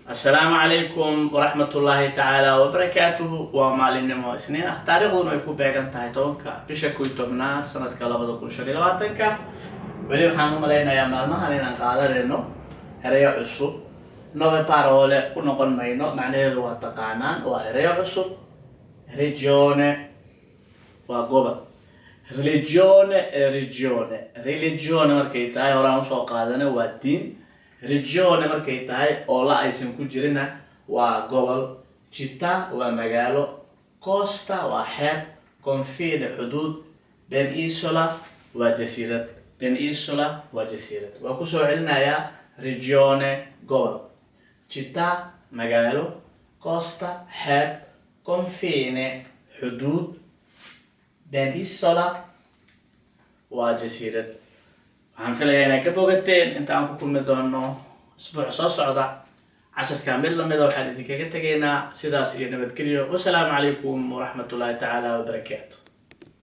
السلام عليكم ورحمة الله تعالى وبركاته ومعلم سنين تاريخنا يكون بيجان تايتونكا بشكل تمنا سنة كلا بدو كل شيء لواتنكا ولي وحنا ملاينا يا مالما هنينا قادر إنه هريا عصو نوع parole ونقول ماينو معناه هو تقانان وهريا عصو regione وغوبا religione markay tahay horaan usoo qaadana waa diin regione markay tahay oo la aysan ku jirina waa gobol città waa magaalo costa waa xeeb confine xuduud penisola waa jasiirad waa kusoo celinayaa regione gobol città magaalo costa xeeb confine xuduud penisola waa jasiirad. waxaan filayaa inaad ka bogateen inta aan ku kulmi doono isbuuc soo socda casharka mid lamid ah waxaan idinkaga tegaynaa sidaas iyo nabadgelyo wasalaamu calaykum waraxmatullaahi tacaala wabarakaatu.